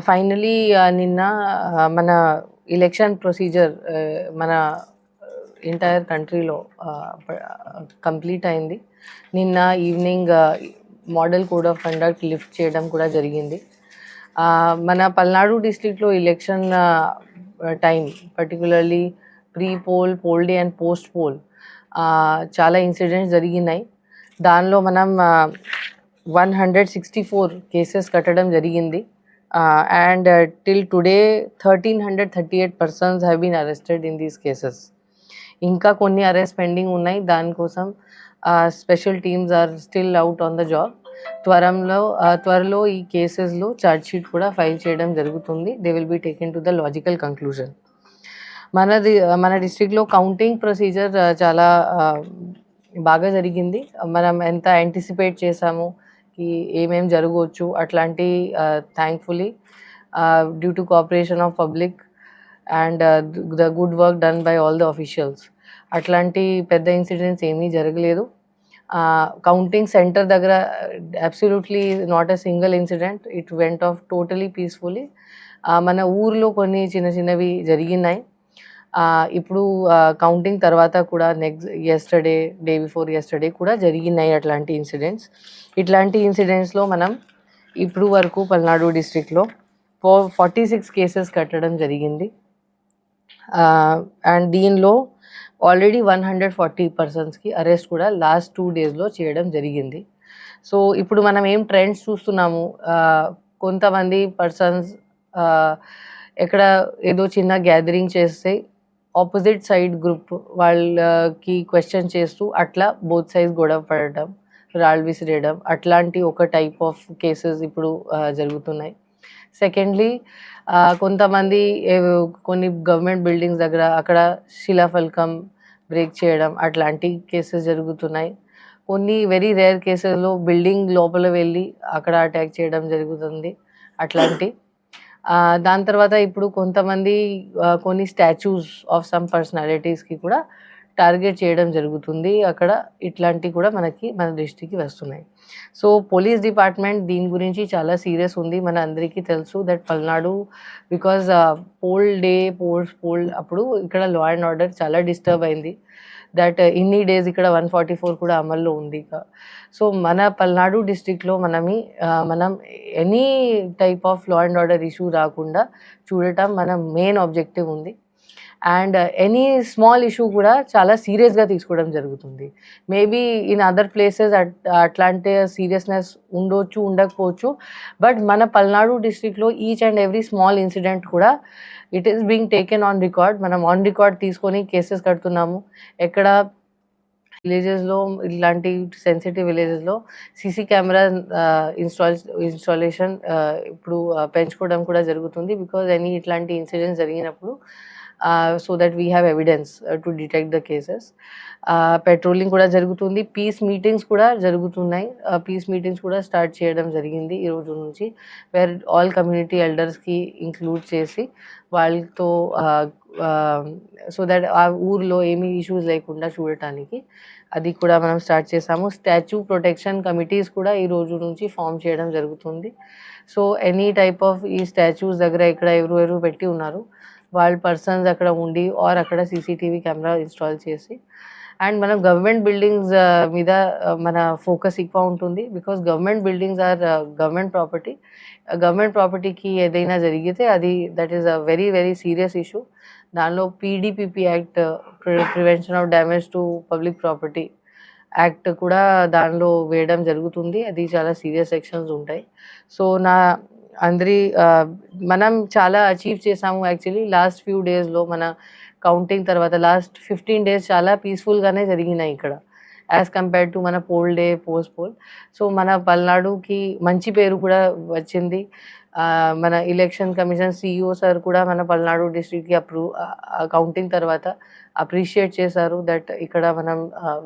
Finally నిన్న మన election procedure మన ఎంటైర్ కంట్రీలో కంప్లీట్ అయింది. నిన్న evening model code of conduct lift చేయడం కూడా జరిగింది. మన పల్నాడు డిస్ట్రిక్ట్లో election time particularly pre poll, pole day and post poll చాలా ఇన్సిడెంట్స్ జరిగినాయి. దానిలో మనం 164 కేసెస్ కట్టడం జరిగింది. And till today 1338 persons have been arrested in these cases. ఇంకా కొన్ని అరెస్ట్ పెండింగ్ ఉన్నాయి. దానికోసం special teams are still out on the job. త్వరలో ఈ కేసెస్లో ఛార్జ్ షీట్ కూడా ఫైల్ చేయడం జరుగుతుంది. They will be taken to the logical conclusion. మన డిస్ట్రిక్ట్లో కౌంటింగ్ ప్రొసీజర్ చాలా బాగా జరిగింది. మనం ఎంత యాంటిసిపేట్ చేసాము ఏమేం జరగవచ్చు అట్లాంటి thankfully due to cooperation of public and the good work done by all the officials అట్లాంటి పెద్ద ఇన్సిడెంట్స్ ఏమీ జరగలేదు. కౌంటింగ్ సెంటర్ దగ్గర absolutely not a single incident. It went off totally peacefully. మన ఊర్లో కొన్ని చిన్నవి జరిగినాయి. ఇప్పుడు కౌంటింగ్ తర్వాత కూడా డే బిఫోర్ యెస్టర్డే కూడా జరిగినాయి అట్లాంటి ఇన్సిడెంట్స్. ఇట్లాంటి ఇన్సిడెంట్స్లో మనం ఇప్పుడు వరకు పల్నాడు డిస్ట్రిక్ట్లో 46 కేసెస్ కట్టడం జరిగింది. అండ్ దీనిలో ఆల్రెడీ 140 పర్సన్స్కి అరెస్ట్ కూడా లాస్ట్ 2 డేస్లో చేయడం జరిగింది. సో ఇప్పుడు మనం ఏం ట్రెండ్స్ చూస్తున్నాము, కొంతమంది పర్సన్స్ ఎక్కడ ఏదో చిన్న గ్యాదరింగ్ చేస్తే ఆపోజిట్ సైడ్ గ్రూప్ వాళ్ళకి క్వశ్చన్ చేస్తూ అట్లా బోత్ సైడ్స్ గొడవ పడటం, రాళ్ళు విసిరేయడం అట్లాంటి ఒక టైప్ ఆఫ్ కేసెస్ ఇప్పుడు జరుగుతున్నాయి. సెకండ్లీ కొంతమంది కొన్ని గవర్నమెంట్ బిల్డింగ్స్ దగ్గర అక్కడ శిలాఫలకం బ్రేక్ చేయడం అట్లాంటి కేసెస్ జరుగుతున్నాయి. కొన్ని వెరీ రేర్ కేసెస్లో బిల్డింగ్ లోపల వెళ్ళి అక్కడ అటాక్ చేయడం జరుగుతుంది అట్లాంటి. దాని తర్వాత ఇప్పుడు కొంతమంది కొన్ని స్టాచ్యూస్ ఆఫ్ సమ్ పర్సనాలిటీస్కి కూడా టార్గెట్ చేయడం జరుగుతుంది. అక్కడ ఇట్లాంటివి కూడా మన దృష్టికి వస్తున్నాయి. సో పోలీస్ డిపార్ట్మెంట్ దీని గురించి చాలా సీరియస్ ఉంది. మన అందరికీ తెలుసు దట్ పల్నాడు బికాజ్ పోల్ అప్పుడు ఇక్కడ లా అండ్ ఆర్డర్ చాలా డిస్టర్బ్ అయింది. దట్ ఇన్ని డేస్ ఇక్కడ 144 కూడా అమల్లో ఉంది. సో మన పల్నాడు డిస్ట్రిక్ట్లో మనం any type of law and order issue రాకుండా చూడటం మన మెయిన్ ఆబ్జెక్టివ్ ఉంది. అండ్ ఎనీ స్మాల్ ఇష్యూ కూడా చాలా సీరియస్గా తీసుకోవడం జరుగుతుంది. మేబీ ఇన్ అదర్ ప్లేసెస్ అట్లాంటి సీరియస్నెస్ ఉండకపోవచ్చు. బట్ మన పల్నాడు డిస్ట్రిక్ట్లో each and every small incident కూడా it is being taken on record. మనం ఆన్ రికార్డ్ తీసుకొని కేసెస్ కడుతున్నాము. ఎక్కడ విలేజెస్లో ఇలాంటి సెన్సిటివ్ విలేజెస్లో సీసీ కెమెరా ఇన్స్టాలేషన్ ఇప్పుడు పెంచుకోవడం కూడా జరుగుతుంది. బికాజ్ ఇట్లాంటి ఇన్సిడెంట్స్ జరిగినప్పుడు so that we have evidence to detect the cases. Patrolling కూడా జరుగుతుంది. పీస్ మీటింగ్స్ కూడా జరుగుతున్నాయి. పీస్ మీటింగ్స్ కూడా స్టార్ట్ చేయడం జరిగింది ఈ రోజు నుంచి, వేర్ ఆల్ కమ్యూనిటీ ఎల్డర్స్కి ఇంక్లూడ్ చేసి వాళ్ళతో సో దట్ ఆ ఊర్లో ఏమీ ఇష్యూస్ లేకుండా చూడటానికి అది కూడా మనం స్టార్ట్ చేసాము. స్టాచ్యూ ప్రొటెక్షన్ కమిటీస్ కూడా ఈ రోజు నుంచి ఫామ్ చేయడం జరుగుతుంది. సో ఎనీ టైప్ ఆఫ్ ఈ స్టాచ్యూస్ దగ్గర ఇక్కడ ఎవరు పెట్టి ఉన్నారు వాళ్ళ పర్సన్స్ అక్కడ ఉండి ఆర్ అక్కడ సీసీటీవీ కెమెరా ఇన్స్టాల్ చేసి అండ్ మనం గవర్నమెంట్ బిల్డింగ్స్ మీద మన ఫోకస్ ఎక్కువ ఉంటుంది. Because government buildings are government property. Government ప్రాపర్టీకి ఏదైనా జరిగితే అది that is a very very serious issue. దానిలో PDPP act, prevention of damage to public property act కూడా దానిలో వేయడం జరుగుతుంది. అది చాలా సీరియస్ సెక్షన్స్ ఉంటాయి. సో మనం చాలా అచీవ్ చేసాము. యాక్చువల్లీ లాస్ట్ ఫ్యూ డేస్లో మన కౌంటింగ్ తర్వాత లాస్ట్ 15 days చాలా పీస్ఫుల్గానే జరిగినాయి ఇక్కడ యాజ్ కంపేర్డ్ టు మన pole day, post poll. So మన పల్నాడుకి మంచి పేరు కూడా వచ్చింది. మన ఎలక్షన్ కమిషన్ CEO సార్ కూడా మన పల్నాడు డిస్ట్రిక్ట్కి కౌంటింగ్ తర్వాత అప్రిషియేట్ చేశారు దట్ ఇక్కడ మనం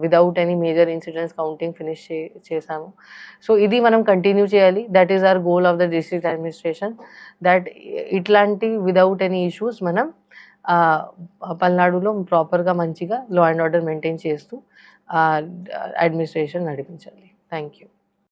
without any major incidents counting finish చేసాము. సో ఇది మనం కంటిన్యూ చేయాలి. That is our goal of the district administration, that ఇట్లాంటి విదౌట్ ఎనీ ఇష్యూస్ మనం పల్నాడులో ప్రాపర్గా మంచిగా లా అండ్ ఆర్డర్ మెయింటైన్ చేస్తూ అడ్మినిస్ట్రేషన్ నడిపించాలి. Thank you.